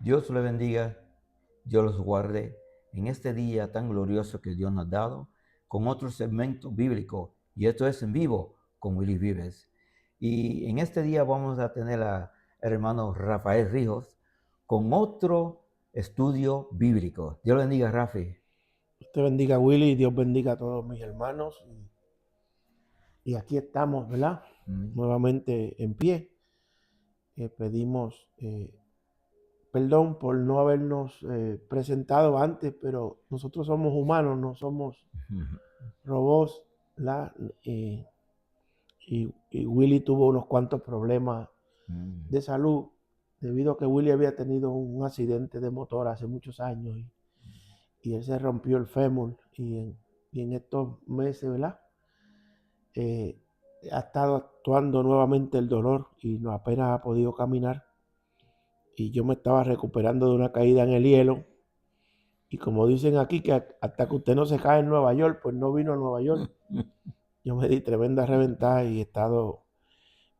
Dios le bendiga, Dios los guarde en este día tan glorioso que Dios nos ha dado con otro segmento bíblico. Y esto es en vivo con Willy Vives. Y en este día vamos a tener al hermano Rafael Rijos con otro estudio bíblico. Dios le bendiga, Rafi. Dios te bendiga, Willy, y Dios bendiga a todos mis hermanos. Y aquí estamos, ¿verdad? Nuevamente en pie. Pedimos perdón por no habernos presentado antes, pero nosotros somos humanos, no somos robots, ¿verdad? Y Willy tuvo unos cuantos problemas de salud debido a que Willy había tenido un accidente de motor hace muchos años y él se rompió el fémur y en estos meses, ¿verdad? Ha estado actuando nuevamente el dolor y no apenas ha podido caminar. Y yo me estaba recuperando de una caída en el hielo. Y como dicen aquí, que hasta que usted no se cae en Nueva York, pues no vino a Nueva York. Yo me di tremenda reventada y he estado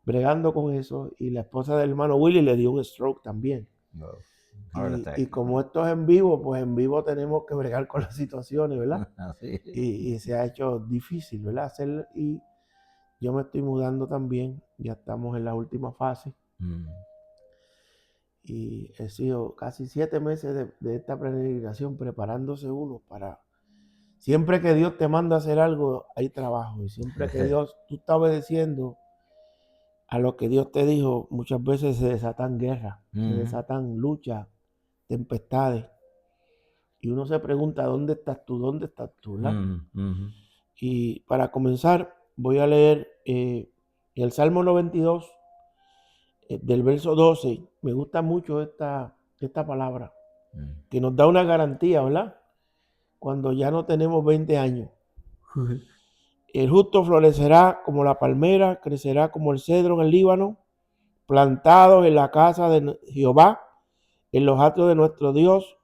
bregando con eso. Y la esposa del hermano Willy le dio un stroke también. Y como esto es en vivo, pues en vivo tenemos que bregar con las situaciones, ¿verdad? Y se ha hecho difícil, ¿verdad? Y yo me estoy mudando también, ya estamos en la última fase. Y he sido casi 7 meses de esta peregrinación preparándose uno para... Siempre que Dios te manda a hacer algo, hay trabajo. Y siempre que Dios, tú estás obedeciendo a lo que Dios te dijo, muchas veces se desatan guerras, se desatan luchas, tempestades. Y uno se pregunta, ¿dónde estás tú? ¿Dónde estás tú? ¿Verdad? Y para comenzar, voy a leer el Salmo 92, del verso 12. Me gusta mucho esta palabra, que nos da una garantía, ¿verdad? Cuando ya no tenemos 20 años. El justo florecerá como la palmera, crecerá como el cedro en el Líbano, plantados en la casa de Jehová, en los atrios de nuestro Dios,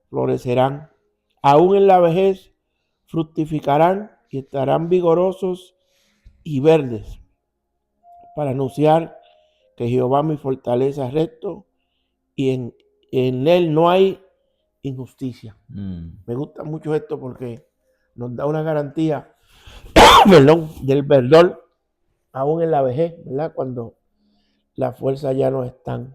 florecerán. Aún en la vejez fructificarán y estarán vigorosos y verdes, para anunciar que Jehová mi fortaleza es recto y en él no hay injusticia. Me gusta mucho esto porque nos da una garantía del perdón aún en la vejez, ¿verdad? Cuando las fuerzas ya no están.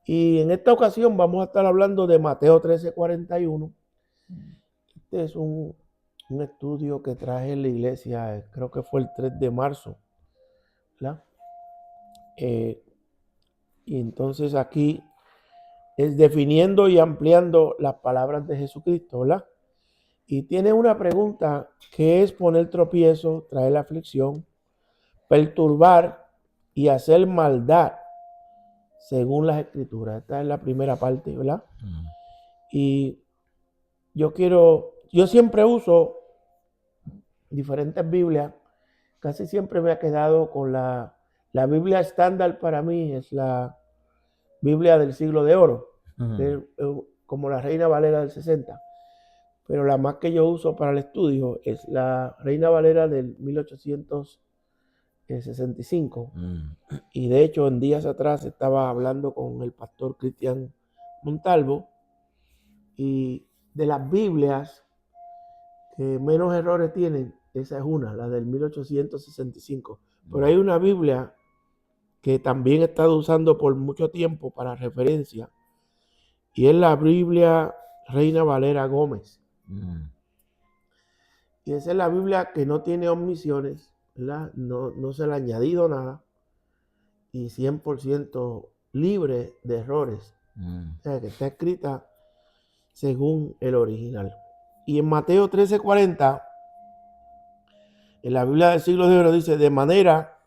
Y en esta ocasión vamos a estar hablando de Mateo 13:41. Este es un estudio que traje en la iglesia, creo que fue el 3 de marzo, ¿verdad? Y entonces aquí es definiendo y ampliando las palabras de Jesucristo, ¿verdad? Y tiene una pregunta que es poner tropiezo, traer aflicción, perturbar y hacer maldad según las escrituras. Esta es la primera parte, ¿verdad? Y yo siempre uso diferentes Biblias. Casi siempre me ha quedado con la Biblia estándar. Para mí es la Biblia del siglo de oro, como la Reina Valera del 60. Pero la más que yo uso para el estudio es la Reina Valera del 1865. Y de hecho, en días atrás estaba hablando con el pastor Cristian Montalvo, y de las Biblias que menos errores tienen, esa es una, la del 1865. Pero hay una Biblia que también he estado usando por mucho tiempo para referencia, y es la Biblia Reina Valera Gómez. Y esa es la Biblia que no tiene omisiones, ¿verdad? No se le ha añadido nada, y 100% libre de errores. O sea, que está escrita según el original. Y en Mateo 13:40, en la Biblia del siglo de oro, dice: de manera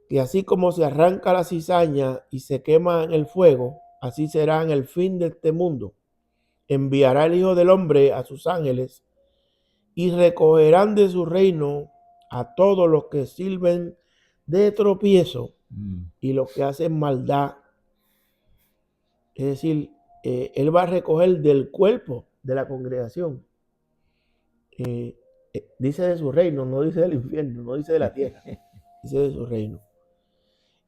que así como se arranca la cizaña y se quema en el fuego, así será en el fin de este mundo. Enviará el Hijo del Hombre a sus ángeles y recogerán de su reino a todos los que sirven de tropiezo y los que hacen maldad. Es decir, él va a recoger del cuerpo de la congregación. Dice de su reino, no dice del infierno, no dice de la tierra, dice de su reino.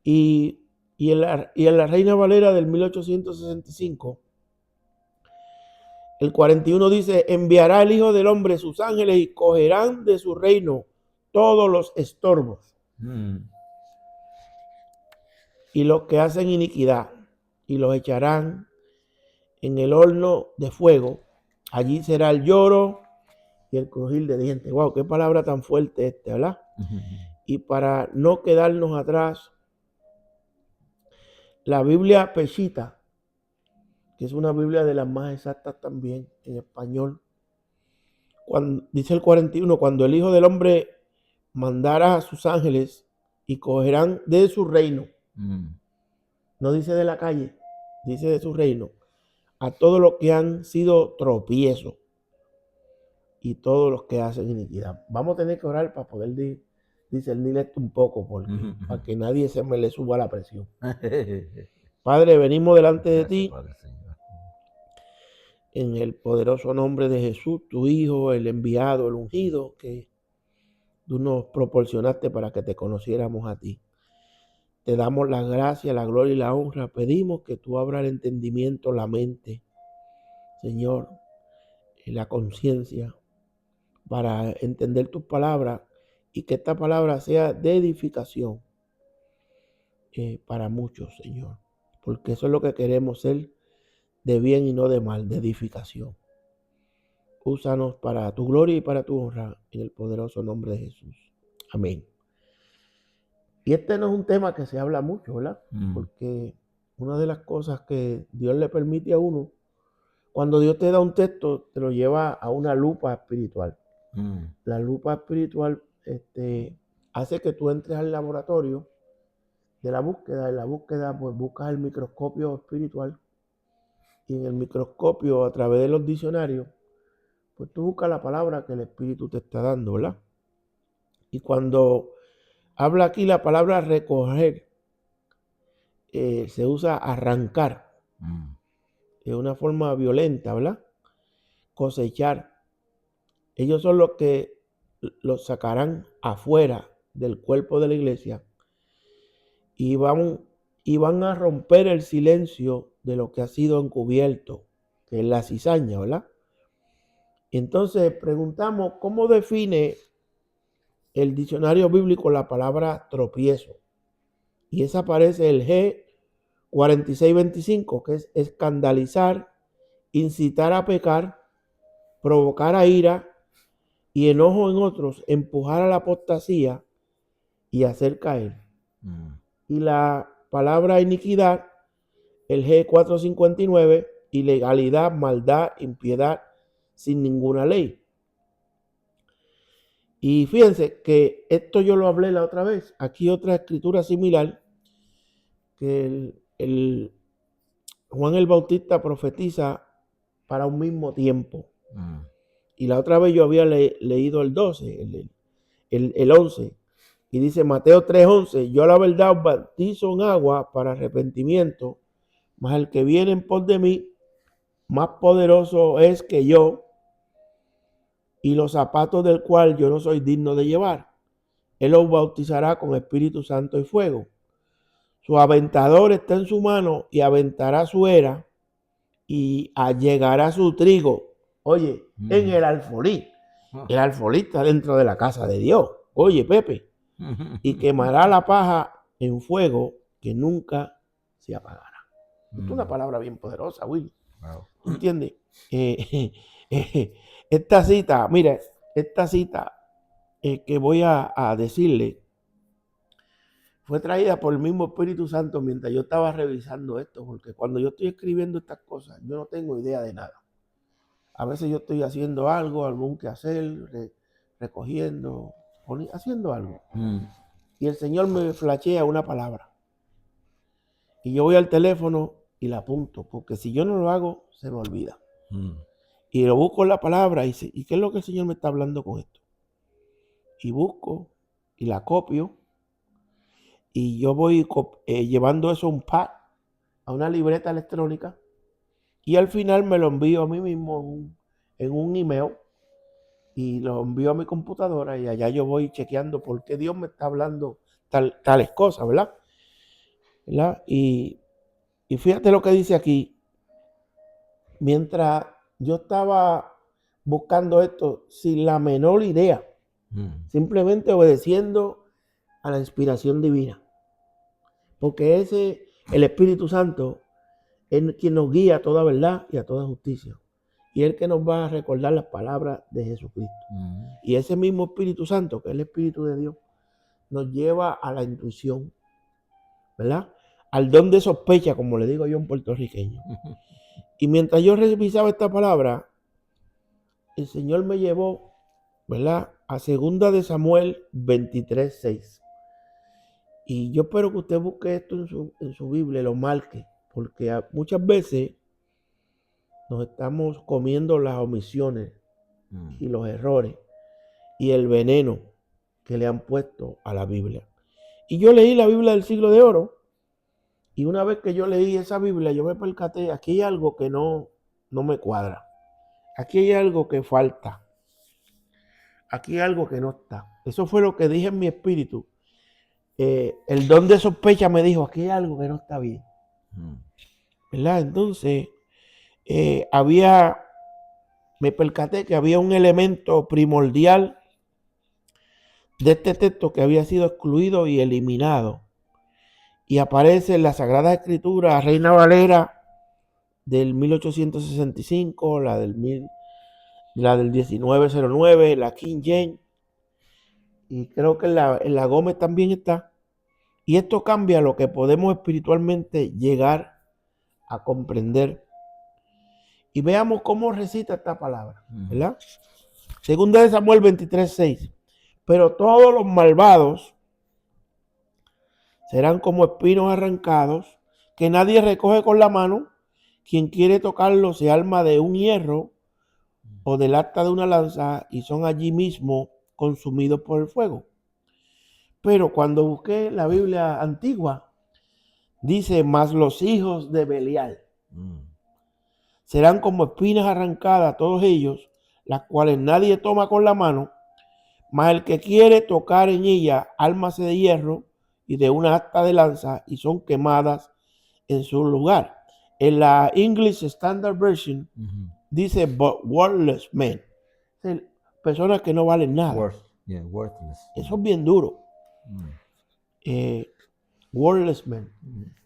Y y en la Reina Valera del 1865, el 41 dice: enviará el Hijo del Hombre sus ángeles y cogerán de su reino todos los estorbos y los que hacen iniquidad, y los echarán en el horno de fuego. Allí será el lloro y el crujir de dientes. Wow, qué palabra tan fuerte ¿verdad? Y para no quedarnos atrás, la Biblia Peshitta, que es una Biblia de las más exactas también en español, dice el 41, cuando el Hijo del Hombre mandara a sus ángeles y cogerán de su reino, no dice de la calle, dice de su reino, a todos los que han sido tropiezos y todos los que hacen iniquidad. Vamos a tener que orar para poder discernir esto un poco, porque para que nadie se me le suba la presión. Padre, venimos delante de ti, Padre, Señor. en el poderoso nombre de Jesús, tu Hijo, el enviado, el ungido, que tú nos proporcionaste para que te conociéramos a ti. Te damos la gracia, la gloria y la honra. Pedimos que tú abras el entendimiento, la mente, Señor, y la conciencia, para entender tus palabras y que esta palabra sea de edificación para muchos, Señor. Porque eso es lo que queremos ser, de bien y no de mal, de edificación. Úsanos para tu gloria y para tu honra, en el poderoso nombre de Jesús. Amén. Y este no es un tema que se habla mucho, ¿verdad? Porque una de las cosas que Dios le permite a uno, cuando Dios te da un texto, te lo lleva a una lupa espiritual. La lupa espiritual hace que tú entres al laboratorio de la búsqueda. En la búsqueda, pues buscas el microscopio espiritual. Y en el microscopio, a través de los diccionarios, pues tú buscas la palabra que el Espíritu te está dando, ¿verdad? Y cuando habla aquí la palabra recoger, se usa arrancar. De una forma violenta, ¿verdad? Cosechar. Ellos son los que los sacarán afuera del cuerpo de la iglesia y van a romper el silencio de lo que ha sido encubierto, que es la cizaña, ¿verdad? Entonces preguntamos, ¿cómo define el diccionario bíblico la palabra tropiezo? Y esa aparece el G4625, que es escandalizar, incitar a pecar, provocar a ira y enojo en otros, empujar a la apostasía y hacer caer. Y la palabra iniquidad, el G459, ilegalidad, maldad, impiedad, sin ninguna ley. Y fíjense que esto yo lo hablé la otra vez. Aquí otra escritura similar, que el Juan el Bautista profetiza para un mismo tiempo. Y la otra vez yo había leído el 12, el 11. Y dice Mateo 3:11, yo la verdad os bautizo en agua para arrepentimiento, mas el que viene en pos de mí, más poderoso es que yo, y los zapatos del cual yo no soy digno de llevar. Él os bautizará con Espíritu Santo y fuego. Su aventador está en su mano y aventará su era y allegará su trigo. Oye, en el alfolí. El alfolí está dentro de la casa de Dios. Oye, Pepe. Y quemará la paja en fuego que nunca se apagará. Es una palabra bien poderosa, Will. Wow. ¿Entiendes? Esta cita, mira, que voy a decirle, fue traída por el mismo Espíritu Santo mientras yo estaba revisando esto, porque cuando yo estoy escribiendo estas cosas, yo no tengo idea de nada. A veces yo estoy haciendo algo, algún quehacer, recogiendo, haciendo algo. Y el Señor me flashea una palabra. Y yo voy al teléfono y la apunto, porque si yo no lo hago, se me olvida. Y lo busco en la palabra y ¿y qué es lo que el Señor me está hablando con esto? Y busco y la copio. Y yo voy llevando eso a un pad, a una libreta electrónica. Y al final me lo envío a mí mismo en un email. Y lo envío a mi computadora y allá yo voy chequeando por qué Dios me está hablando tales cosas, ¿verdad? ¿verdad? Y fíjate lo que dice aquí. Mientras yo estaba buscando esto sin la menor idea, simplemente obedeciendo a la inspiración divina. Porque el Espíritu Santo, es quien nos guía a toda verdad y a toda justicia. Y es el que nos va a recordar las palabras de Jesucristo. Y ese mismo Espíritu Santo, que es el Espíritu de Dios, nos lleva a la intuición, ¿verdad? Al don de sospecha, como le digo yo en puertorriqueño. Y mientras yo revisaba esta palabra, el Señor me llevó, ¿verdad?, a 2 de Samuel 23:6. Y yo espero que usted busque esto en su Biblia, lo marque, porque muchas veces nos estamos comiendo las omisiones y los errores y el veneno que le han puesto a la Biblia. Y yo leí la Biblia del Siglo de Oro, y una vez que yo leí esa Biblia, yo me percaté, aquí hay algo que no me cuadra. Aquí hay algo que falta. Aquí hay algo que no está. Eso fue lo que dije en mi espíritu. El don de sospecha me dijo, aquí hay algo que no está bien. ¿Verdad? Entonces, me percaté que había un elemento primordial de este texto que había sido excluido y eliminado. Y aparece en la Sagrada Escritura, Reina Valera del 1865, la del 1909, la King James, y creo que en la Gómez también está. Y esto cambia lo que podemos espiritualmente llegar a comprender. Y veamos cómo recita esta palabra, ¿verdad? 2 de Samuel 23:6. Pero todos los malvados serán como espinos arrancados, que nadie recoge con la mano. Quien quiere tocarlo se arma de un hierro o del asta de una lanza, y son allí mismo consumidos por el fuego. Pero cuando busqué la Biblia antigua, dice, mas los hijos de Belial serán como espinas arrancadas, todos ellos, las cuales nadie toma con la mano, mas el que quiere tocar en ella, ármase de hierro y de una asta de lanza, y son quemadas en su lugar. En la English Standard Version dice, but worthless men. Personas que no valen nada. Worthless. Eso es bien duro. Worthless men.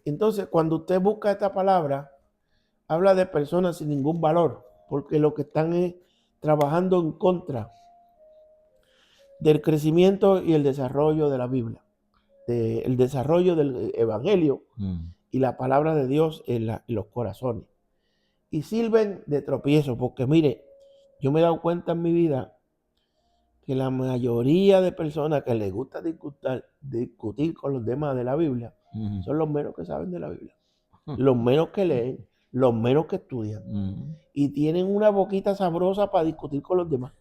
Entonces, cuando usted busca esta palabra, habla de personas sin ningún valor, porque lo que están es trabajando en contra del crecimiento y el desarrollo de la Biblia, el desarrollo del Evangelio y la palabra de Dios en los corazones. Y sirven de tropiezo, porque mire, yo me he dado cuenta en mi vida que la mayoría de personas que les gusta discutir con los demás de la Biblia son los menos que saben de la Biblia, los menos que leen, los menos que estudian, y tienen una boquita sabrosa para discutir con los demás.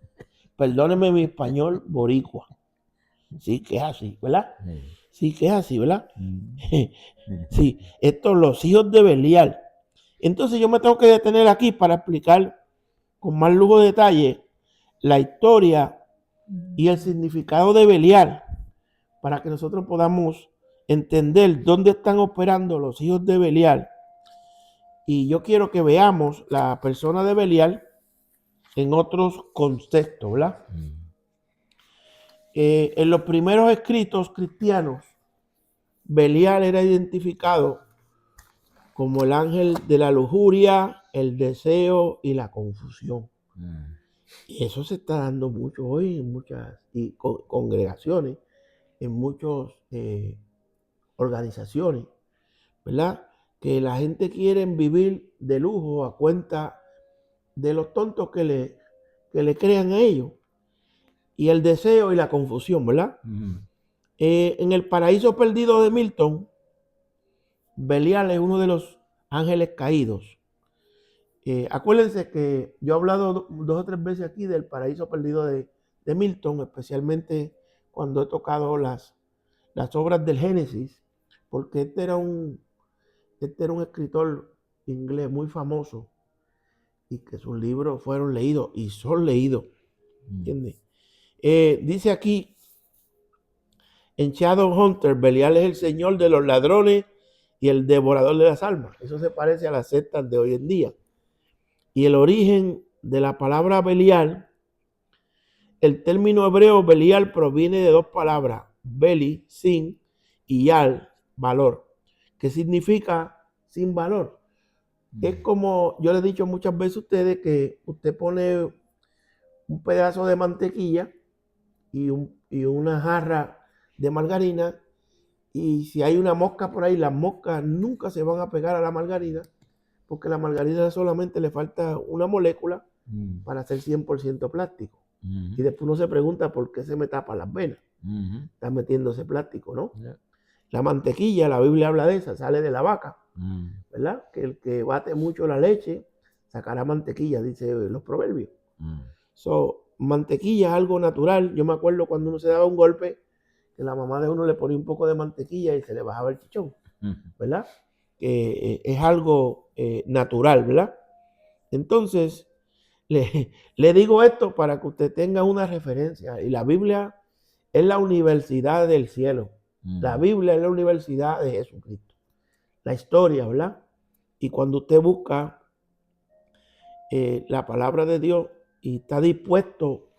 Perdónenme mi español boricua. Sí que es así, ¿verdad? Sí que es así, ¿verdad? Sí, estos los hijos de Belial. Entonces yo me tengo que detener aquí para explicar con más lujo de detalle la historia y el significado de Belial, para que nosotros podamos entender dónde están operando los hijos de Belial. Y yo quiero que veamos la persona de Belial en otros contextos, ¿verdad? En los primeros escritos cristianos, Belial era identificado como el ángel de la lujuria, el deseo y la confusión. Y eso se está dando mucho hoy en muchas congregaciones, en muchas organizaciones, ¿verdad? Que la gente quiere vivir de lujo a cuenta de los tontos que le crean a ellos. Y el deseo y la confusión, ¿verdad? En el paraíso perdido de Milton, Belial es uno de los ángeles caídos. Acuérdense que yo he hablado 2 o 3 veces aquí del paraíso perdido de Milton, especialmente cuando he tocado las obras del Génesis, porque este era un escritor inglés muy famoso y que sus libros fueron leídos y son leídos. ¿Entiendes? Dice aquí en Shadowhunter, Belial es el señor de los ladrones y el devorador de las almas. Eso se parece a las sectas de hoy en día. Y el origen de la palabra Belial, el término hebreo Belial proviene de dos palabras, Beli, sin, y Yal, valor, que significa sin valor. Es como yo le he dicho muchas veces a ustedes que usted pone un pedazo de mantequilla y una jarra de margarina, y si hay una mosca por ahí, las moscas nunca se van a pegar a la margarina, porque la margarina solamente le falta una molécula para ser 100% plástico. Y después uno se pregunta por qué se me tapa las venas. Está metiéndose plástico, ¿no? La mantequilla, la Biblia habla de esa, sale de la vaca, ¿verdad? Que el que bate mucho la leche sacará mantequilla, dice los proverbios. Mantequilla es algo natural. Yo me acuerdo cuando uno se daba un golpe, que la mamá de uno le ponía un poco de mantequilla y se le bajaba el chichón, ¿verdad? Que es algo natural, ¿verdad? Entonces, le digo esto para que usted tenga una referencia. Y la Biblia es la universidad del cielo. La Biblia es la universidad de Jesucristo. La historia, ¿verdad? Y cuando usted busca la palabra de Dios y está dispuesto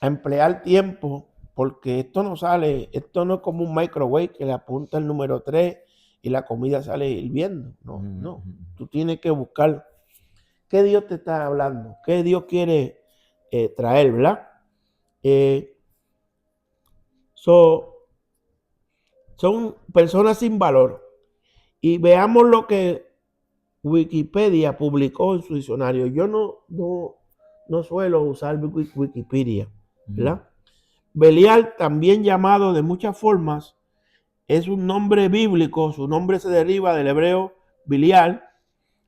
a emplear tiempo, porque esto no sale, esto no es como un microwave que le apunta el número 3 y la comida sale hirviendo. No. Tú tienes que buscar qué Dios te está hablando, qué Dios quiere traer, ¿verdad? Son personas sin valor. Y veamos lo que Wikipedia publicó en su diccionario. Yo no suelo usar Wikipedia, ¿verdad? Belial, también llamado de muchas formas, es un nombre bíblico. Su nombre se deriva del hebreo Bilial.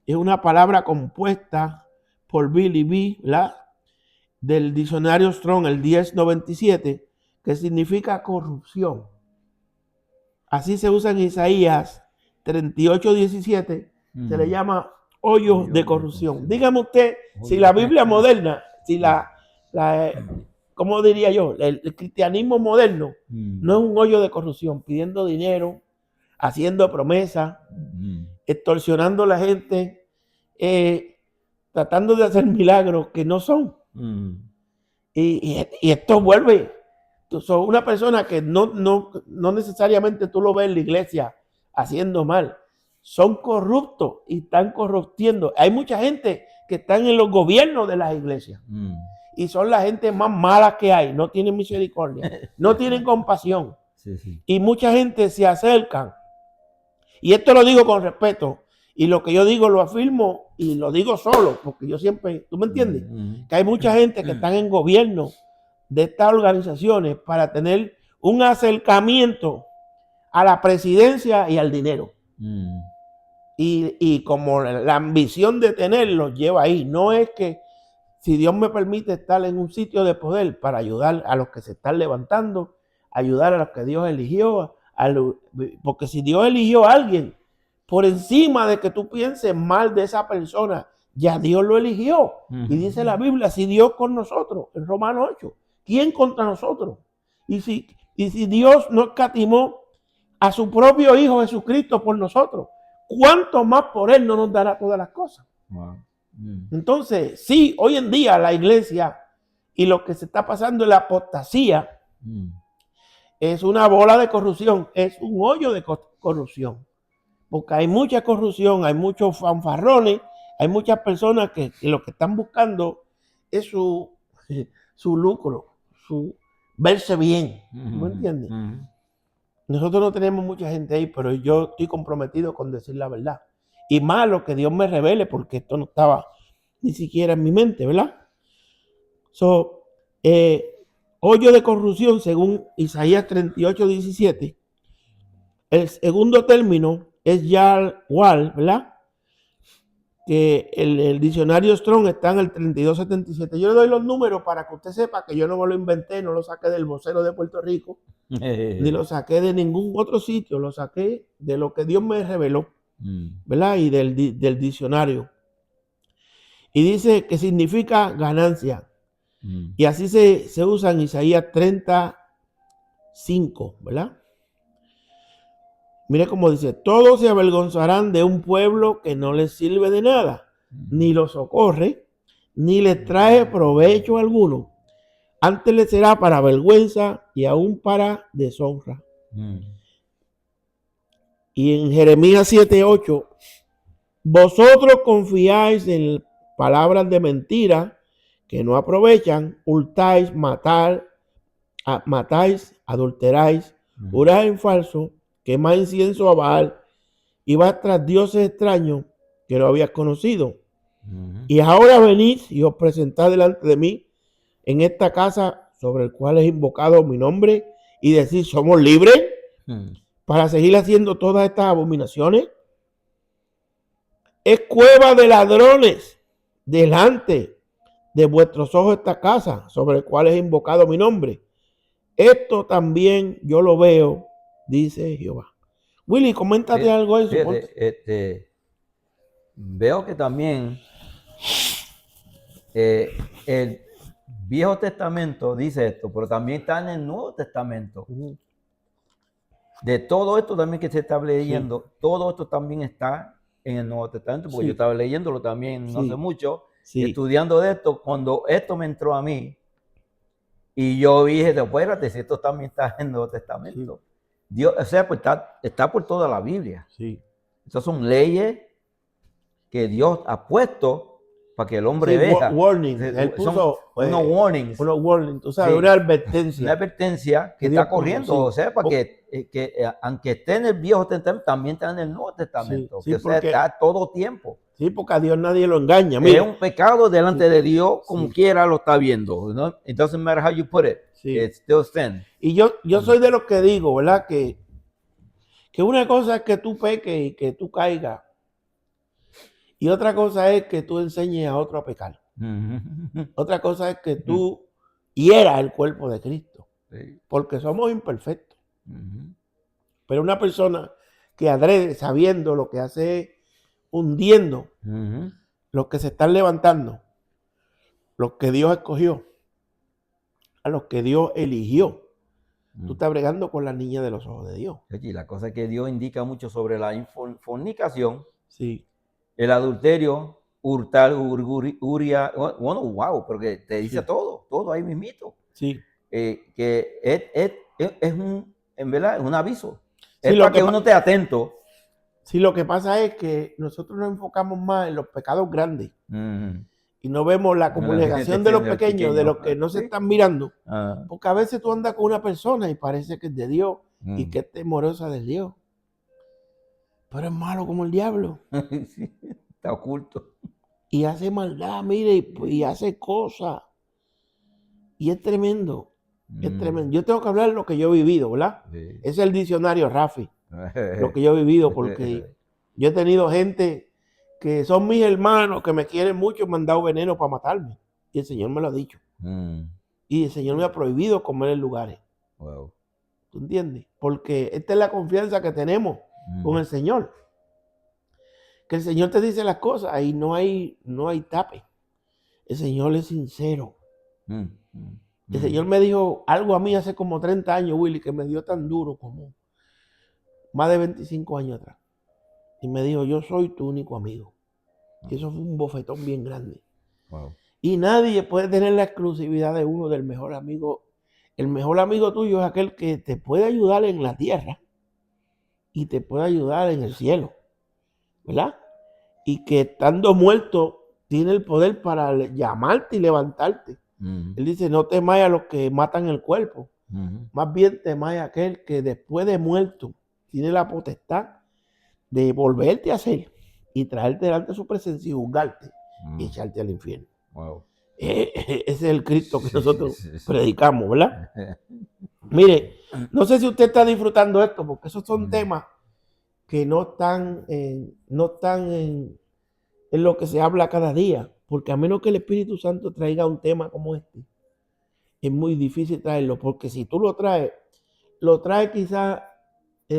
Es una palabra compuesta por Bil y Bi, ¿verdad? Del diccionario Strong, el 1097, que significa corrupción. Así se usa en Isaías 38:17, se le llama hoyos de corrupción. Dígame usted, si la Biblia moderna, si ¿cómo diría yo? El cristianismo moderno no es un hoyo de corrupción, pidiendo dinero, haciendo promesas, extorsionando a la gente, tratando de hacer milagros que no son. Y esto vuelve. Son una persona que no necesariamente tú lo ves en la iglesia haciendo mal. Son corruptos y están corrompiendo. Hay mucha gente que están en los gobiernos de las iglesias. Y son la gente más mala que hay. No tienen misericordia. No tienen compasión. Sí. Y mucha gente se acercan. Y esto lo digo con respeto. Y lo que yo digo lo afirmo y lo digo solo. Porque yo siempre, ¿tú me entiendes? Que hay mucha gente que están en gobierno de estas organizaciones para tener un acercamiento a la presidencia y al dinero. Y como la ambición de tenerlo lleva ahí. No es que si Dios me permite estar en un sitio de poder para ayudar a los que se están levantando, ayudar a los que Dios eligió, porque si Dios eligió a alguien, por encima de que tú pienses mal de esa persona, ya Dios lo eligió. Y dice la Biblia, si Dios con nosotros, en Romanos 8, ¿quién contra nosotros? Y si Dios no escatimó a su propio Hijo Jesucristo por nosotros, ¿cuánto más por Él no nos dará todas las cosas? Wow. Entonces, sí, hoy en día la iglesia y lo que se está pasando en la apostasía es una bola de corrupción, es un hoyo de corrupción. Porque hay mucha corrupción, hay muchos fanfarrones, hay muchas personas que lo que están buscando es su lucro, su verse bien. ¿Me entiendes? Nosotros no tenemos mucha gente ahí, pero yo estoy comprometido con decir la verdad. Y más lo que Dios me revele, porque esto no estaba ni siquiera en mi mente, ¿verdad? Hoyo de corrupción, según Isaías 38:17. El segundo término es Yal-Wal, ¿verdad? Que el diccionario Strong está en el 3277. Yo le doy los números para que usted sepa que yo no me lo inventé, no lo saqué del vocero de Puerto Rico, ni lo saqué de ningún otro sitio, lo saqué de lo que Dios me reveló, ¿verdad? Y del diccionario. Y dice que significa ganancia. Y así se usa en Isaías 35, ¿verdad? Mire cómo dice, todos se avergonzarán de un pueblo que no les sirve de nada, ni los socorre, ni les trae provecho alguno. Antes les será para vergüenza y aún para deshonra. Y en Jeremías 7:8, vosotros confiáis en palabras de mentira que no aprovechan, hurtáis, matáis, adulteráis, juráis en falso, quemáis incienso a Baal y vas tras dioses extraños que no habías conocido. Y ahora venís y os presentad delante de mí en esta casa sobre el cual es invocado mi nombre y decís, ¿somos libres para seguir haciendo todas estas abominaciones? Es cueva de ladrones delante de vuestros ojos esta casa sobre el cual es invocado mi nombre. Esto también yo lo veo, dice Jehová. Willy, coméntate algo de eso. Fíjate, veo que también el Viejo Testamento dice esto, pero también está en el Nuevo Testamento. De todo esto también que se está leyendo, todo esto también está en el Nuevo Testamento, porque yo estaba leyéndolo también no hace mucho, estudiando de esto, cuando esto me entró a mí, y yo dije, espérate, si esto también está en el Nuevo Testamento. Dios, o sea, pues está por toda la Biblia. Estas son leyes que Dios ha puesto para que el hombre vea. Warning. Él puso unos warnings. Unos warnings, tú sabes, una advertencia. Una advertencia que está corriendo, o sea, para que aunque esté en el Viejo Testamento, también está en el Nuevo Testamento. Que, o sea, está todo tiempo. Sí, porque a Dios nadie lo engaña. Es un pecado delante de Dios, como quiera lo está viendo. ¿No? It doesn't matter how you put it. It's still sin. Y yo soy de los que digo, ¿verdad? Que una cosa es que tú peques y que tú caigas. Y otra cosa es que tú enseñes a otro a pecar. Otra cosa es que tú hieras el cuerpo de Cristo. Porque somos imperfectos. Pero una persona que adrede, sabiendo lo que hace, hundiendo los que se están levantando, los que Dios escogió, a los que Dios eligió. Tú estás bregando con la niña de los ojos de Dios. Y la cosa es que Dios indica mucho sobre la fornicación. Sí. El adulterio, hurtar, uria, bueno, wow, porque te dice todo ahí mismito. Sí. Que es en verdad, es un aviso. Es para que uno esté atento. Sí, lo que pasa es que nosotros nos enfocamos más en los pecados grandes y no vemos la comunicación de los pequeños, de los que no se están mirando. Porque a veces tú andas con una persona y parece que es de Dios y que es temorosa de Dios. Pero es malo como el diablo. Está oculto. Y hace maldad, mire, y hace cosas. Y es tremendo. Es tremendo. Yo tengo que hablar de lo que yo he vivido, ¿verdad? Sí. Es el diccionario Rafi. Lo que yo he vivido, porque yo he tenido gente que son mis hermanos, que me quieren mucho, me han dado veneno para matarme. Y el Señor me lo ha dicho. Y el Señor me ha prohibido comer en lugares. Wow. ¿Tú entiendes? Porque esta es la confianza que tenemos con el Señor. Que el Señor te dice las cosas y no hay tape. El Señor es sincero. El Señor me dijo algo a mí hace como 30 años, Willy, que me dio tan duro como más de 25 años atrás. Y me dijo, yo soy tu único amigo. Y eso fue un bofetón bien grande. Wow. Y nadie puede tener la exclusividad de uno del mejor amigo. El mejor amigo tuyo es aquel que te puede ayudar en la tierra y te puede ayudar en el cielo, ¿verdad? Y que estando muerto tiene el poder para llamarte y levantarte. Él dice, no temáis a los que matan el cuerpo, más bien temáis a aquel que después de muerto tiene la potestad de volverte a hacer y traerte delante de su presencia y juzgarte y echarte al infierno. Wow. Ese es el Cristo que nosotros predicamos, ¿verdad? Mire, no sé si usted está disfrutando esto, porque esos son temas que no están en lo que se habla cada día, porque a menos que el Espíritu Santo traiga un tema como este, es muy difícil traerlo, porque si tú lo traes quizás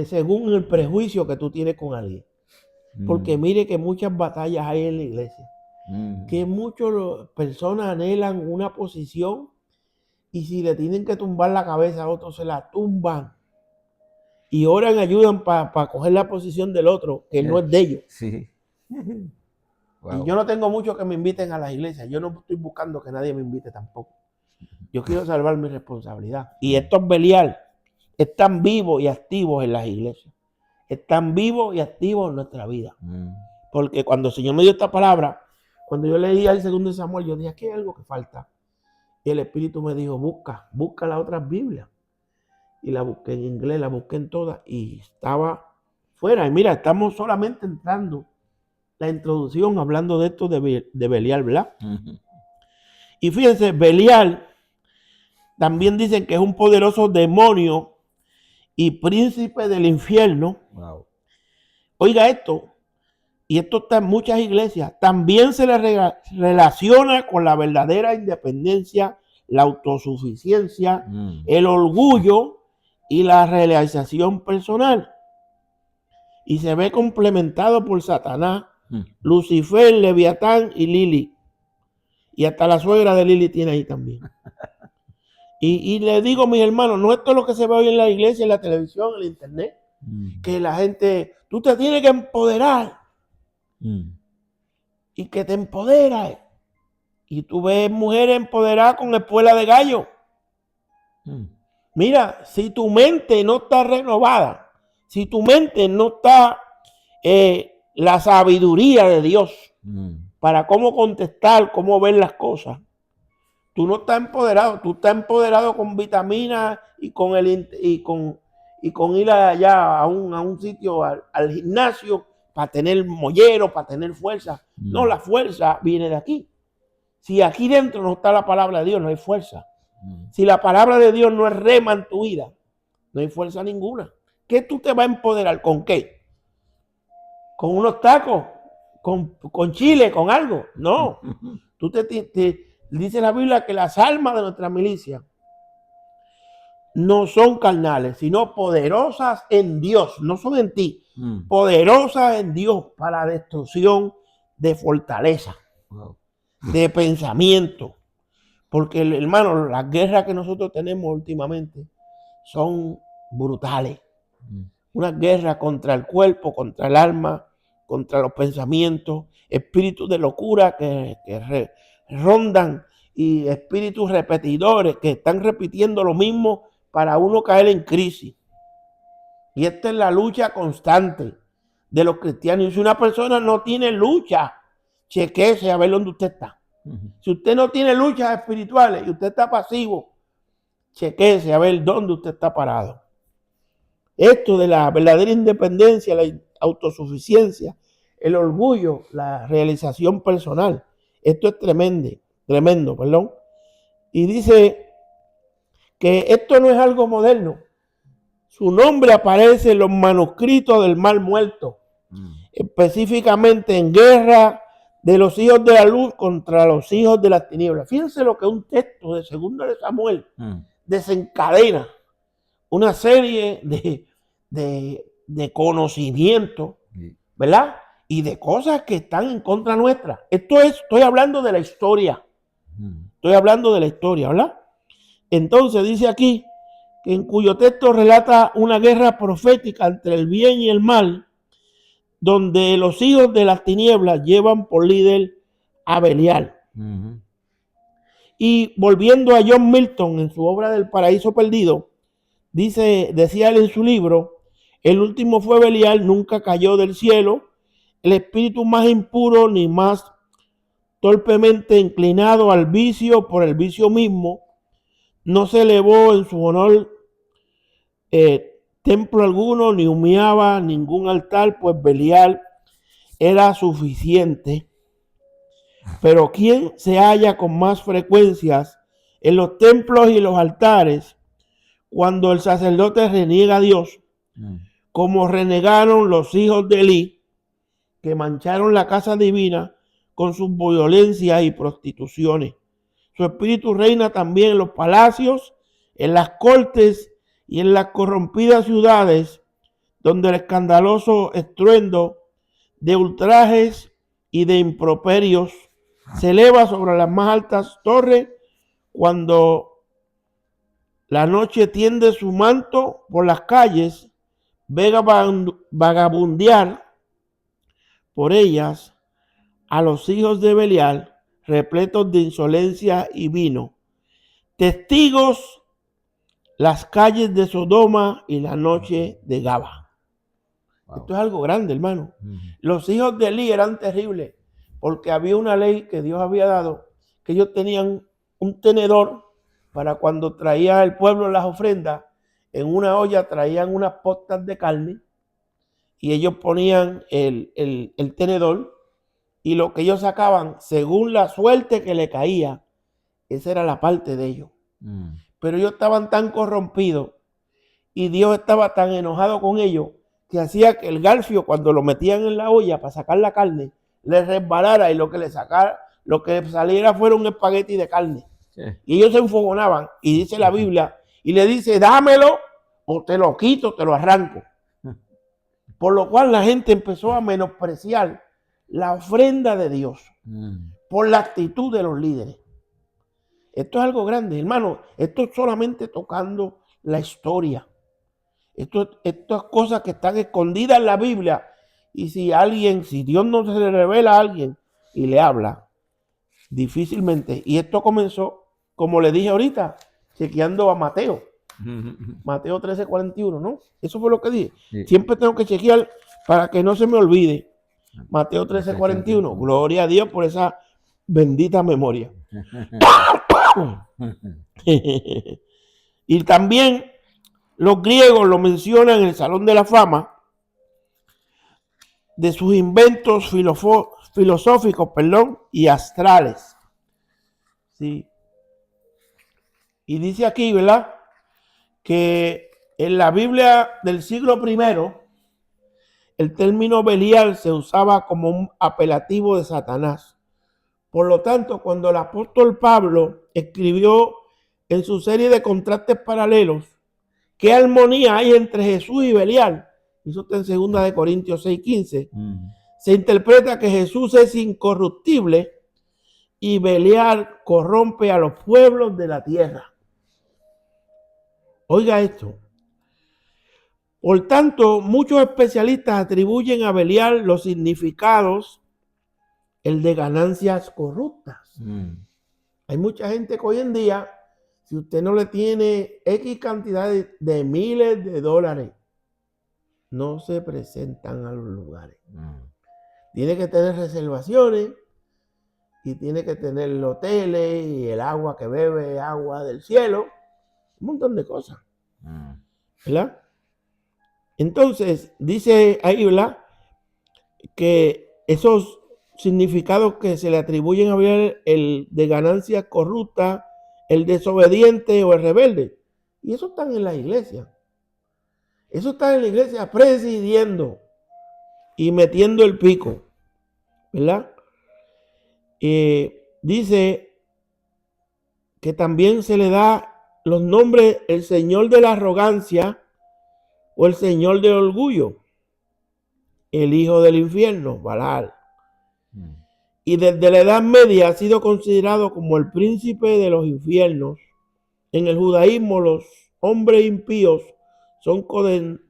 según el prejuicio que tú tienes con alguien. Porque mire que muchas batallas hay en la iglesia, que muchas personas anhelan una posición y si le tienen que tumbar la cabeza a otros se la tumban y oran, ayudan para coger la posición del otro, que no es de ellos. Sí. Y yo no tengo mucho que me inviten a las iglesias. Yo no estoy buscando que nadie me invite tampoco. Yo quiero salvar mi responsabilidad. Y estos Belial están vivos y activos en las iglesias. Están vivos y activos en nuestra vida. Porque cuando el Señor me dio esta palabra, cuando yo leía el 2 Samuel, yo dije, aquí hay algo que falta. Y el Espíritu me dijo, busca las otras Biblias. Y la busqué en inglés, la busqué en todas y estaba fuera. Y mira, estamos solamente entrando la introducción hablando de esto de Belial, ¿verdad? Y fíjense, Belial también dicen que es un poderoso demonio y príncipe del infierno. Wow. Oiga esto, y esto está en muchas iglesias, también se le relaciona con la verdadera independencia, la autosuficiencia, el orgullo y la realización personal. Y se ve complementado por Satanás, Lucifer, Leviatán y Lili. Y hasta la suegra de Lili tiene ahí también. Y le digo, mis hermanos, no esto es lo que se ve hoy en la iglesia, en la televisión, en el internet, que la gente, tú te tienes que empoderar y que te empodera. Y tú ves mujeres empoderadas con espuela de gallo. Mira, si tu mente no está renovada, si tu mente no está la sabiduría de Dios para cómo contestar, cómo ver las cosas, tú no estás empoderado. Tú estás empoderado con vitaminas y con ir allá a un sitio, al gimnasio, para tener mollero, para tener fuerza. No, la fuerza viene de aquí. Si aquí dentro no está la palabra de Dios, no hay fuerza. Si la palabra de Dios no es rema en tu vida, no hay fuerza ninguna. ¿Qué tú te vas a empoderar? ¿Con qué? ¿Con unos tacos? ¿Con chile? ¿Con algo? No. Tú dice la Biblia que las almas de nuestra milicia no son carnales, sino poderosas en Dios. No son en ti. Poderosas en Dios para destrucción de fortaleza, de pensamiento. Porque, hermano, las guerras que nosotros tenemos últimamente son brutales. Una guerra contra el cuerpo, contra el alma, contra los pensamientos, espíritus de locura que rondan y espíritus repetidores que están repitiendo lo mismo para uno caer en crisis. Y esta es la lucha constante de los cristianos. Y si una persona no tiene lucha, chequéese a ver dónde usted está. Si usted no tiene luchas espirituales y usted está pasivo, chequéese a ver dónde usted está parado. Esto de la verdadera independencia, la autosuficiencia, el orgullo, la realización personal, esto es tremendo, perdón. Y dice que esto no es algo moderno. Su nombre aparece en los manuscritos del Mar Muerto, específicamente en guerra de los hijos de la luz contra los hijos de las tinieblas. Fíjense lo que un texto de 2 Samuel desencadena una serie de conocimientos, ¿verdad? Y de cosas que están en contra nuestra. Estoy hablando de la historia. Estoy hablando de la historia, ¿verdad? Entonces dice aquí que en cuyo texto relata una guerra profética entre el bien y el mal, donde los hijos de las tinieblas llevan por líder a Belial. Y volviendo a John Milton en su obra del Paraíso Perdido, decía él en su libro, el último fue Belial, nunca cayó del cielo, el espíritu más impuro ni más torpemente inclinado al vicio por el vicio mismo, no se elevó en su honor templo alguno, ni humeaba ningún altar, pues Belial era suficiente. Pero ¿quién se halla con más frecuencias en los templos y los altares cuando el sacerdote reniega a Dios, como renegaron los hijos de Elí, que mancharon la casa divina con sus violencias y prostituciones? Su espíritu reina también en los palacios, en las cortes y en las corrompidas ciudades, donde el escandaloso estruendo de ultrajes y de improperios se eleva sobre las más altas torres cuando la noche tiende su manto por las calles, vagabundear por ellas a los hijos de Belial, repletos de insolencia y vino, testigos las calles de Sodoma y la noche de Gaba. Wow. Esto es algo grande, hermano. Ujú. Los hijos de Elí eran terribles, porque había una ley que Dios había dado, que ellos tenían un tenedor para cuando traía el pueblo las ofrendas, en una olla traían unas postas de carne y ellos ponían el tenedor y lo que ellos sacaban, según la suerte que le caía, esa era la parte de ellos. Pero ellos estaban tan corrompidos y Dios estaba tan enojado con ellos que hacía que el garfio, cuando lo metían en la olla para sacar la carne, le resbalara y lo que saliera fuera un espagueti de carne. Sí. Y ellos se enfogonaban y dice la Biblia y le dice, dámelo o te lo quito, te lo arranco. Por lo cual la gente empezó a menospreciar la ofrenda de Dios por la actitud de los líderes. Esto es algo grande, hermano. Esto es solamente tocando la historia. Estas cosas que están escondidas en la Biblia. Y si Dios no se le revela a alguien y le habla, difícilmente. Y esto comenzó, como le dije ahorita, chequeando a Mateo. Mateo 13:41, ¿no? Eso fue lo que dije. Sí. Siempre tengo que chequear para que no se me olvide. Mateo 13:41. Gloria a Dios por esa bendita memoria. Y también los griegos lo mencionan en el Salón de la Fama de sus inventos filosóficos, y astrales. Sí. Y dice aquí, ¿verdad?, que en la Biblia del siglo I, el término Belial se usaba como un apelativo de Satanás. Por lo tanto, cuando el apóstol Pablo escribió en su serie de contrastes paralelos, ¿qué armonía hay entre Jesús y Belial? Eso está en 2 Corintios 6:15. Se interpreta que Jesús es incorruptible y Belial corrompe a los pueblos de la tierra. Oiga esto. Por tanto, muchos especialistas atribuyen a Belial los significados, el de ganancias corruptas. Hay mucha gente que hoy en día, si usted no le tiene X cantidad de miles de dólares, no se presentan a los lugares. Tiene que tener reservaciones y tiene que tener hoteles y el agua que bebe, agua del cielo, un montón de cosas. ¿Verdad? Entonces, dice ahí, ¿verdad?, que esos significados que se le atribuyen a Belial, el de ganancia corrupta, el desobediente o el rebelde, y eso están en la iglesia. Eso está en la iglesia presidiendo y metiendo el pico, ¿verdad? Dice que también se le da los nombres el señor de la arrogancia o el señor del orgullo, el hijo del infierno, Balaal. Y desde la Edad Media ha sido considerado como el príncipe de los infiernos. En el judaísmo, los hombres impíos son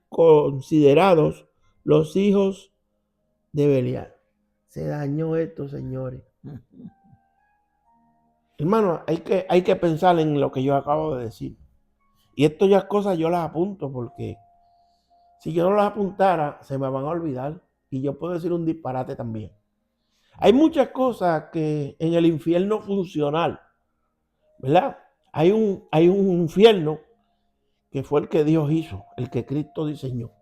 considerados los hijos de Belial. Se dañó esto, señores. Hermano, hay que pensar en lo que yo acabo de decir. Y esto ya cosas yo las apunto, porque si yo no las apuntara, se me van a olvidar. Y yo puedo decir un disparate también. Hay muchas cosas que en el infierno funcional, ¿verdad? Hay un infierno que fue el que Dios hizo, el que Cristo diseñó.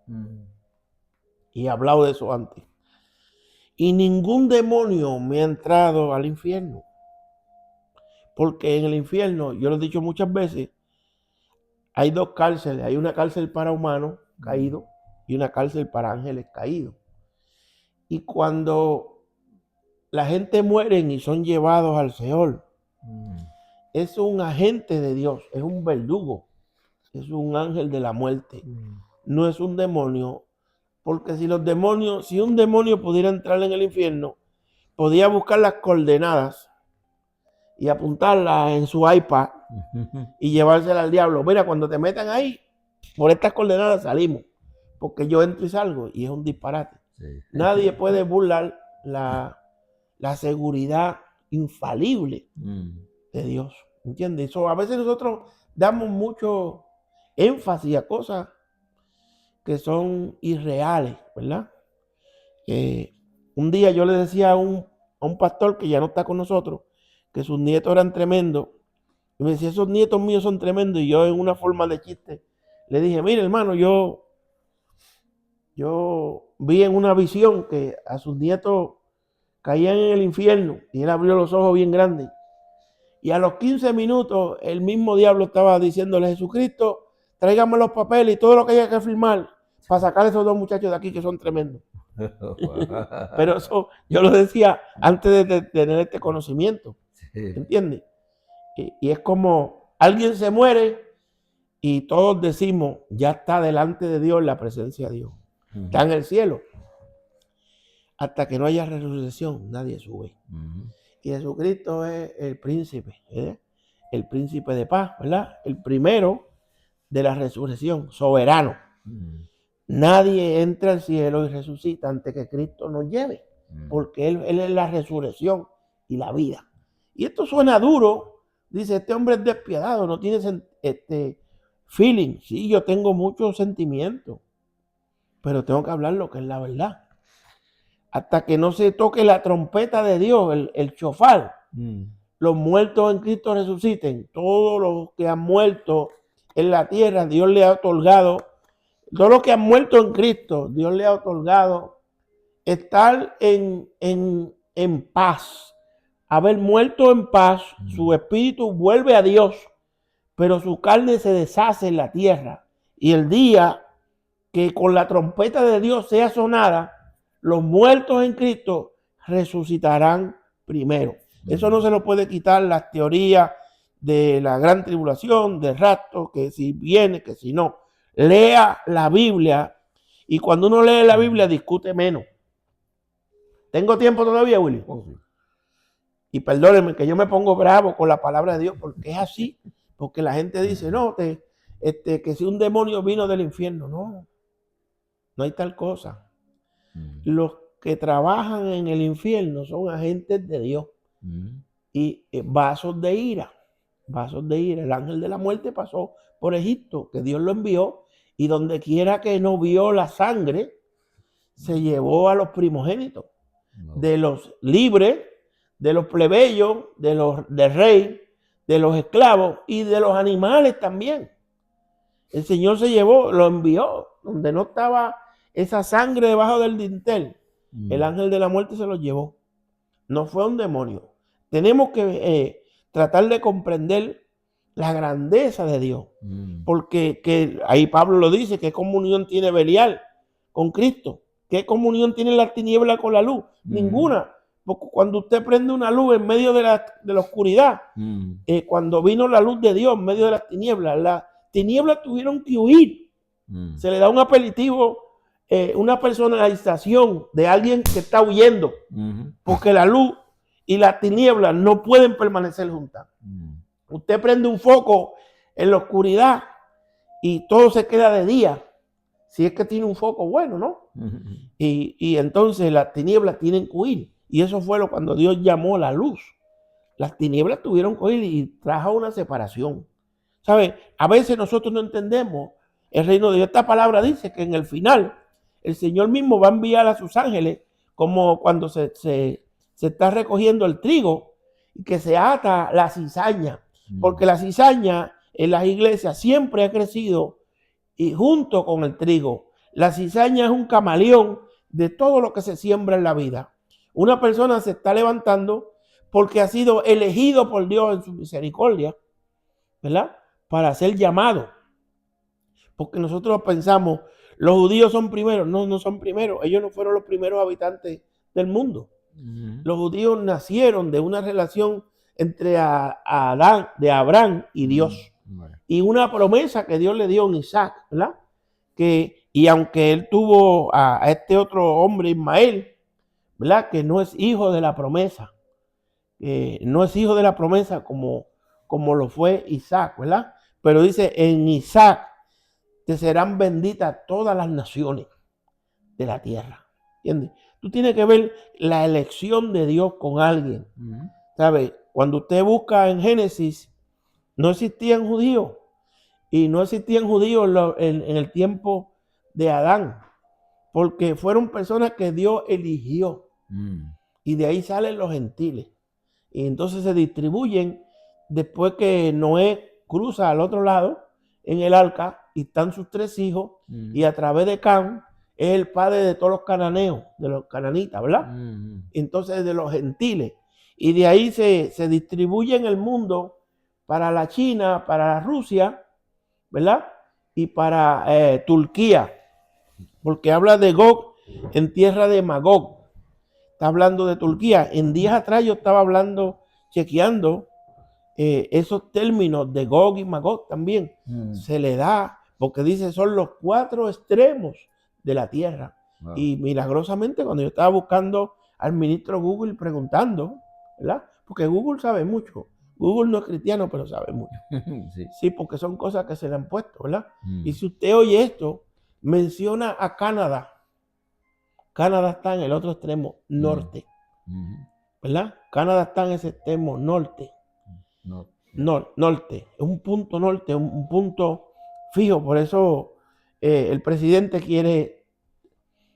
Y he hablado de eso antes. Y ningún demonio me ha entrado al infierno. Porque en el infierno, yo lo he dicho muchas veces, hay dos cárceles. Hay una cárcel para humanos caídos y una cárcel para ángeles caídos. Y cuando la gente muere y son llevados al Seol, es un agente de Dios, es un verdugo, es un ángel de la muerte, no es un demonio, porque si un demonio pudiera entrar en el infierno, podía buscar las coordenadas y apuntarlas en su iPad y llevárselas al diablo. Mira, cuando te metan ahí, por estas coordenadas salimos, porque yo entro y salgo y es un disparate. Sí. Nadie puede burlar la seguridad infalible de Dios, ¿entiendes? Eso, a veces nosotros damos mucho énfasis a cosas que son irreales, ¿verdad? Un día yo le decía a un pastor que ya no está con nosotros, que sus nietos eran tremendos, y me decía, esos nietos míos son tremendos, y yo en una forma de chiste le dije, mire hermano, yo vi en una visión que a sus nietos caían en el infierno, y él abrió los ojos bien grandes, y a los 15 minutos el mismo diablo estaba diciéndole, Jesucristo, tráigame los papeles y todo lo que haya que firmar para sacar a esos dos muchachos de aquí que son tremendos. Pero eso yo lo decía antes de tener este conocimiento, ¿entiendes? Y es como alguien se muere y todos decimos, ya está delante de Dios, la presencia de Dios, está en el cielo. Hasta que no haya resurrección, nadie sube. Y Jesucristo es el príncipe, el príncipe de paz, ¿verdad? El primero de la resurrección, soberano. Nadie entra al cielo y resucita antes que Cristo nos lleve, porque Él es la resurrección y la vida. Y esto suena duro, dice, este hombre es despiadado, no tiene feeling. Sí, yo tengo muchos sentimientos, pero tengo que hablar lo que es la verdad. Hasta que no se toque la trompeta de Dios, el shofar, los muertos en Cristo resuciten. Todos los que han muerto en la tierra, Dios le ha otorgado. Todos los que han muerto en Cristo, Dios le ha otorgado estar en paz. Haber muerto en paz, su espíritu vuelve a Dios, pero su carne se deshace en la tierra. Y el día que con la trompeta de Dios sea sonada, los muertos en Cristo resucitarán primero. Eso no se lo puede quitar las teorías de la gran tribulación, del rapto, que si viene, que si no. Lea la Biblia, y cuando uno lee la Biblia discute menos. ¿Tengo tiempo todavía, Willy? Y perdónenme que yo me pongo bravo con la palabra de Dios, porque es así. Porque la gente dice, no, que si un demonio vino del infierno. No hay tal cosa. Los que trabajan en el infierno son agentes de Dios y vasos de ira. El ángel de la muerte pasó por Egipto, que Dios lo envió, y donde quiera que no vio la sangre, se llevó a los primogénitos, de los libres, de los plebeyos, del rey, de los esclavos y de los animales también. El Señor se llevó, lo envió, donde no estaba esa sangre debajo del dintel. El ángel de la muerte se lo llevó. No fue un demonio. Tenemos que tratar de comprender la grandeza de Dios. Porque ahí Pablo lo dice, ¿qué comunión tiene Belial con Cristo? ¿Qué comunión tiene la tiniebla con la luz? Ninguna. Porque cuando usted prende una luz en medio de la oscuridad, cuando vino la luz de Dios en medio de las tinieblas tuvieron que huir. Se le da un apelativo, una personalización de alguien que está huyendo, porque la luz y las tinieblas no pueden permanecer juntas. Usted prende un foco en la oscuridad y todo se queda de día, si es que tiene un foco bueno, ¿no? Y entonces las tinieblas tienen que huir, y eso fue cuando Dios llamó la luz. Las tinieblas tuvieron que huir y trajo una separación. ¿Sabe? A veces nosotros no entendemos el reino de Dios. Esta palabra dice que en el final el Señor mismo va a enviar a sus ángeles, como cuando se está recogiendo el trigo y que se ata la cizaña, porque la cizaña en las iglesias siempre ha crecido y junto con el trigo. La cizaña es un camaleón de todo lo que se siembra en la vida. Una persona se está levantando porque ha sido elegido por Dios en su misericordia, ¿verdad? Para ser llamado. Porque nosotros pensamos, los judíos son primeros. No son primeros. Ellos no fueron los primeros habitantes del mundo. Los judíos nacieron de una relación entre Adán, de Abraham y Dios. Y una promesa que Dios le dio a Isaac, ¿verdad? Y aunque él tuvo a este otro hombre, Ismael, ¿verdad? Que no es hijo de la promesa. No es hijo de la promesa como lo fue Isaac, ¿verdad? Pero dice, en Isaac te serán benditas todas las naciones de la tierra. ¿Entiendes? Tú tienes que ver la elección de Dios con alguien. ¿Sabes? Cuando usted busca en Génesis, no existían judíos. Y no existían judíos en el tiempo de Adán. Porque fueron personas que Dios eligió. Y de ahí salen los gentiles. Y entonces se distribuyen después que Noé cruza al otro lado en el arca y están sus 3 hijos. Y a través de Cam es el padre de todos los cananeos, de los cananitas, ¿verdad? Entonces de los gentiles. Y de ahí se distribuye en el mundo para la China, para la Rusia, ¿verdad? Y para Turquía, porque habla de Gog en tierra de Magog. Está hablando de Turquía. En días atrás yo estaba chequeando esos términos de Gog y Magog también. Se le da, porque dice son los 4 extremos de la tierra. Wow. Y milagrosamente cuando yo estaba buscando al ministro Google preguntando, ¿verdad? Porque Google sabe mucho. Google no es cristiano, pero sabe mucho. Sí, porque son cosas que se le han puesto, ¿verdad? Y si usted oye esto, menciona a Canadá. Canadá está en el otro extremo norte, ¿verdad? Canadá está en ese extremo norte. Norte. Es un punto norte, un punto fijo. Por eso el presidente quiere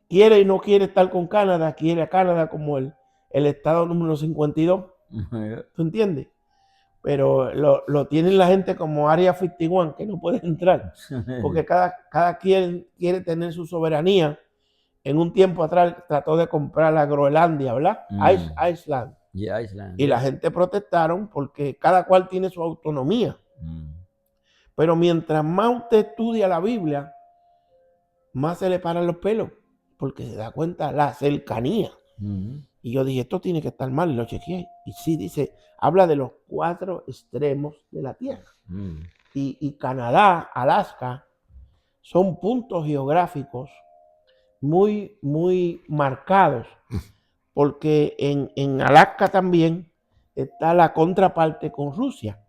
y no quiere estar con Canadá. Quiere a Canadá como el estado número 52. ¿Tú entiendes? Pero lo tienen la gente como Área 51, que no puede entrar, porque cada quien quiere tener su soberanía. En un tiempo atrás trató de comprar la Groenlandia, ¿verdad? Iceland. Yeah, Iceland. Y la gente protestaron porque cada cual tiene su autonomía. Pero mientras más usted estudia la Biblia, más se le paran los pelos, porque se da cuenta la cercanía. Y yo dije, esto tiene que estar mal, y lo chequeé. Y sí, dice, habla de los 4 extremos de la tierra. Y Canadá, Alaska, son puntos geográficos muy, muy marcados, porque en Alaska también está la contraparte con Rusia.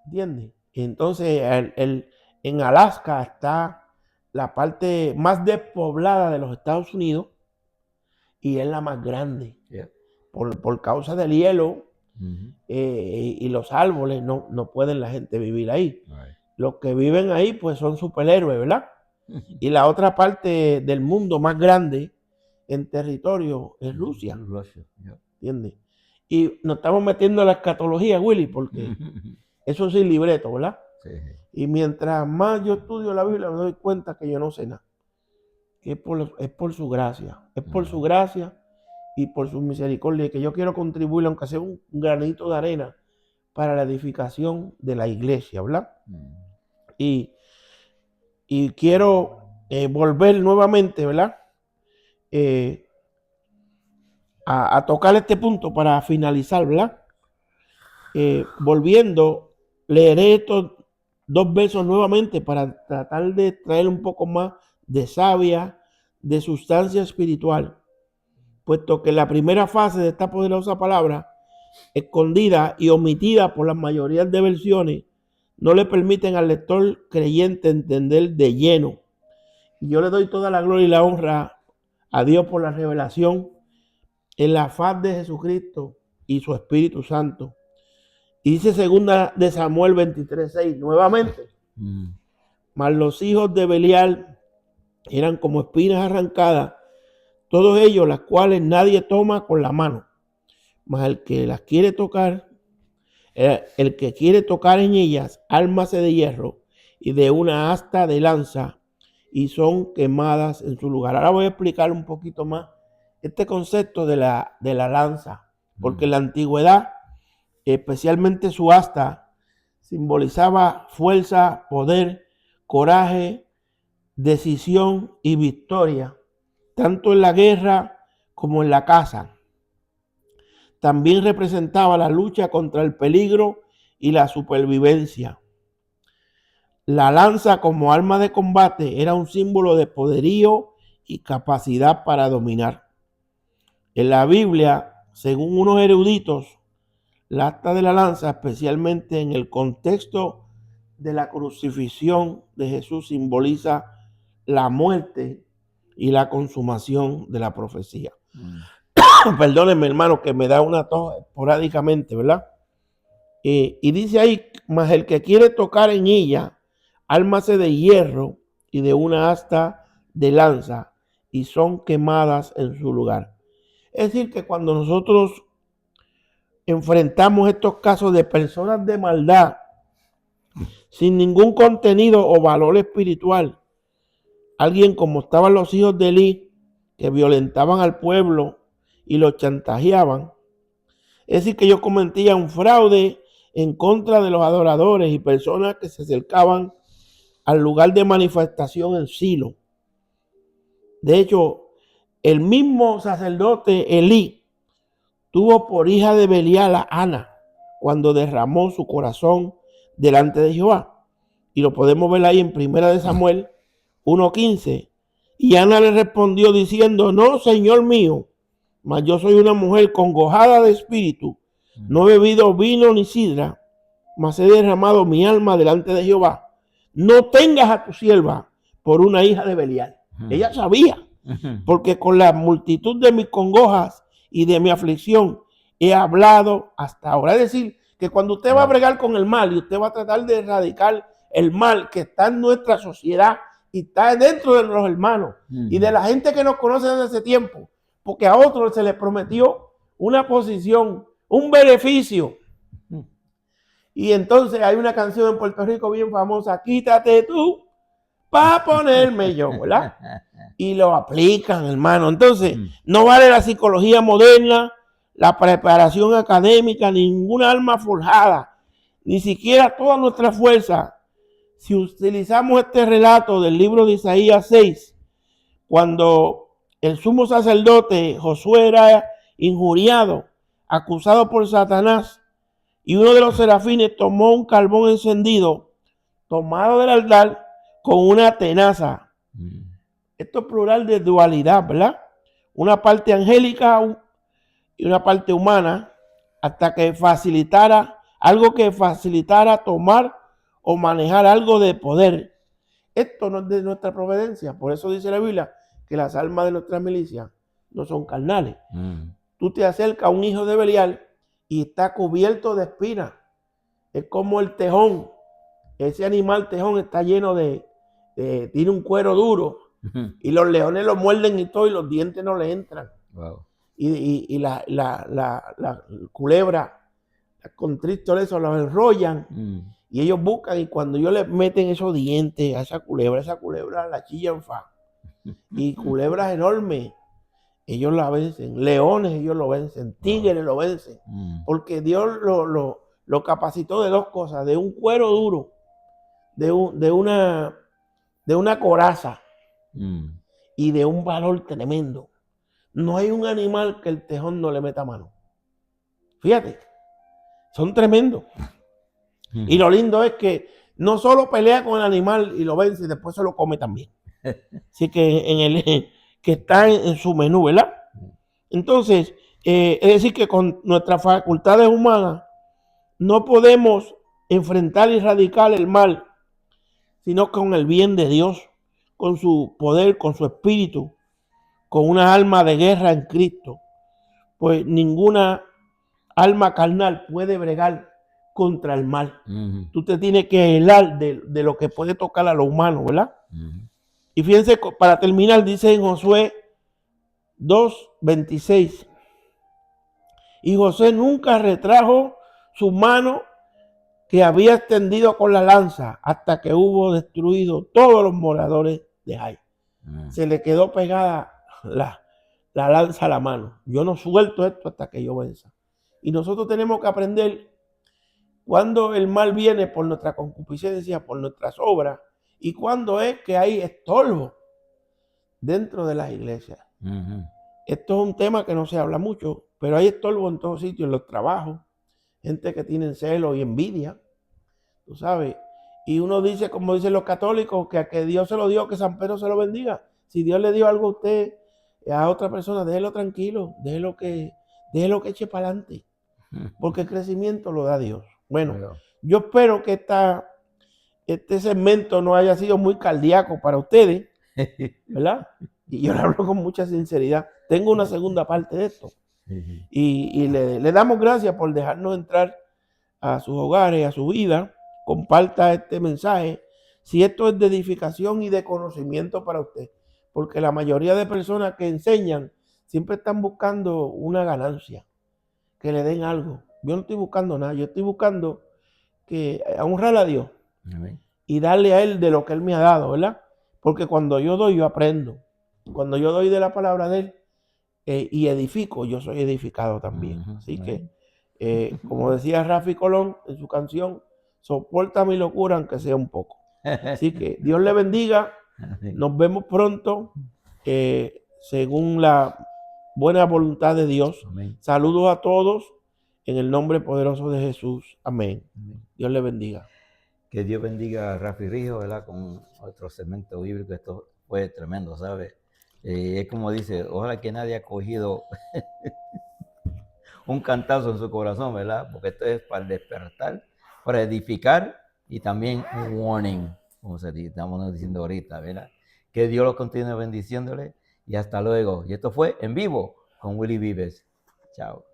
¿Entiendes? Entonces, en Alaska está la parte más despoblada de los Estados Unidos y es la más grande. Por causa del hielo y los árboles, no pueden la gente vivir ahí. Los que viven ahí, pues son superhéroes, ¿verdad? Y la otra parte del mundo más grande en territorio es Rusia. ¿Entiendes? Y nos estamos metiendo en la escatología, Willy, porque eso es sin libreto, ¿verdad? Sí. Y mientras más yo estudio la Biblia, me doy cuenta que yo no sé nada. Que es por su gracia. Es por su gracia y por su misericordia, que yo quiero contribuir, aunque sea un granito de arena, para la edificación de la iglesia, ¿verdad? Y quiero volver nuevamente, ¿verdad? A tocar este punto para finalizar, ¿verdad? Volviendo, leeré estos 2 versos nuevamente para tratar de traer un poco más de savia, de sustancia espiritual, puesto que la primera fase de esta poderosa palabra, escondida y omitida por la mayoría de versiones, no le permiten al lector creyente entender de lleno. Y yo le doy toda la gloria y la honra a Dios por la revelación en la faz de Jesucristo y su Espíritu Santo. Y dice 2 de Samuel 23:6, nuevamente. Mas los hijos de Belial eran como espinas arrancadas, todos ellos las cuales nadie toma con la mano. Mas el que las quiere tocar, el que quiere tocar en ellas, ármase de hierro y de una asta de lanza, y son quemadas en su lugar. Ahora voy a explicar un poquito más este concepto de la lanza, porque en la antigüedad, especialmente su asta, simbolizaba fuerza, poder, coraje, decisión y victoria, tanto en la guerra como en la caza. También representaba la lucha contra el peligro y la supervivencia. La lanza como arma de combate era un símbolo de poderío y capacidad para dominar. En la Biblia, según unos eruditos, la asta de la lanza, especialmente en el contexto de la crucifixión de Jesús simboliza la muerte y la consumación de la profecía. Perdónenme, hermano, que me da una tos esporádicamente, ¿verdad? Y dice ahí, mas el que quiere tocar en ella, ármase de hierro y de una asta de lanza, y son quemadas en su lugar. Es decir, que cuando nosotros enfrentamos estos casos de personas de maldad, sin ningún contenido o valor espiritual, alguien como estaban los hijos de Elí, que violentaban al pueblo y lo chantajeaban, es decir, que ellos cometían un fraude en contra de los adoradores y personas que se acercaban al lugar de manifestación en Silo. De hecho, el mismo sacerdote Elí tuvo por hija de Belial a Ana cuando derramó su corazón delante de Jehová. Y lo podemos ver ahí en 1 Samuel 1:15. Y Ana le respondió diciendo, no, Señor mío, mas yo soy una mujer congojada de espíritu, no he bebido vino ni sidra, mas he derramado mi alma delante de Jehová. No tengas a tu sierva por una hija de Belial. Ella sabía, porque con la multitud de mis congojas y de mi aflicción he hablado hasta ahora. Es decir, que cuando usted va a bregar con el mal y usted va a tratar de erradicar el mal que está en nuestra sociedad y está dentro de los hermanos y de la gente que nos conoce desde ese tiempo, porque a otros se les prometió una posición, un beneficio. Y entonces hay una canción en Puerto Rico bien famosa, quítate tú para ponerme yo, ¿verdad? Y lo aplican, hermano. Entonces, no vale la psicología moderna, la preparación académica, ninguna arma forjada, ni siquiera toda nuestra fuerza. Si utilizamos este relato del libro de Isaías 6, cuando el sumo sacerdote Josué era injuriado, acusado por Satanás, y uno de los serafines tomó un carbón encendido, tomado del altar, con una tenaza. Esto es plural de dualidad, ¿verdad? Una parte angélica y una parte humana, hasta que facilitara algo que facilitara tomar o manejar algo de poder. Esto no es de nuestra providencia. Por eso dice la Biblia que las almas de nuestra milicia no son carnales. Tú te acercas a un hijo de Belial y está cubierto de espinas. Es como el tejón. Ese animal tejón está lleno tiene un cuero duro. Y los leones lo muerden y todo, y los dientes no le entran. Wow. Y la culebra, con trístoles, eso los enrollan. Y ellos buscan, y cuando ellos le meten esos dientes a esa culebra la chillan fa. Y culebras enormes, ellos la vencen. Leones, ellos lo vencen. Tigres lo vencen. Porque Dios lo capacitó de dos cosas: de un cuero duro, de una coraza y de un valor tremendo. No hay un animal que el tejón no le meta mano. Fíjate, son tremendos. Y lo lindo es que no solo pelea con el animal y lo vence, y después se lo come también. Así que que está en su menú, ¿verdad? Entonces, es decir, que con nuestras facultades humanas no podemos enfrentar y erradicar el mal, sino con el bien de Dios, con su poder, con su espíritu, con una alma de guerra en Cristo. Pues ninguna alma carnal puede bregar contra el mal. Tú te tienes que aislar de lo que puede tocar a lo humano, ¿verdad? Y fíjense, para terminar, dice en Josué 2:26, y José nunca retrajo su mano que había extendido con la lanza hasta que hubo destruido todos los moradores de Jai. Se le quedó pegada la lanza a la mano. Yo no suelto esto hasta que yo venza. Y nosotros tenemos que aprender cuando el mal viene por nuestra concupiscencia, por nuestras obras, y cuando es que hay estorbo dentro de las iglesias. Esto es un tema que no se habla mucho, pero hay estorbo en todos sitios, en los trabajos, gente que tiene celo y envidia, tú sabes. Y uno dice, como dicen los católicos, que a que Dios se lo dio, que San Pedro se lo bendiga. Si Dios le dio algo a usted, a otra persona, déjelo tranquilo, déjelo que eche para adelante, porque el crecimiento lo da Dios. Bueno, yo espero que este segmento no haya sido muy cardíaco para ustedes, ¿verdad? Y yo le hablo con mucha sinceridad. Tengo una segunda parte de esto. Y le damos gracias por dejarnos entrar a sus hogares, a su vida. Comparta este mensaje. Si esto es de edificación y de conocimiento para usted, porque la mayoría de personas que enseñan siempre están buscando una ganancia, que le den algo. Yo no estoy buscando nada, yo estoy buscando que honrar a Dios Amén. y darle a Él de lo que Él me ha dado, ¿verdad? Porque cuando yo doy, yo aprendo. Cuando yo doy de la palabra de Él y edifico, yo soy edificado también. Así que, como decía Rafi Colón en su canción, soporta mi locura aunque sea un poco. Así que Dios le bendiga. Amén. Nos vemos pronto, según la buena voluntad de Dios. Amén. Saludos a todos en el nombre poderoso de Jesús. Amén. Amén. Dios le bendiga. Que Dios bendiga a Rafi Rijo, ¿verdad? Con otro segmento bíblico. Esto fue tremendo, ¿sabes? Es como dice, ojalá que nadie ha cogido un cantazo en su corazón, ¿verdad? Porque esto es para despertar, para edificar y también un warning, como estamos diciendo ahorita, ¿verdad? Que Dios los continúe bendiciéndole y hasta luego. Y esto fue en vivo con Willy Vives. Chao.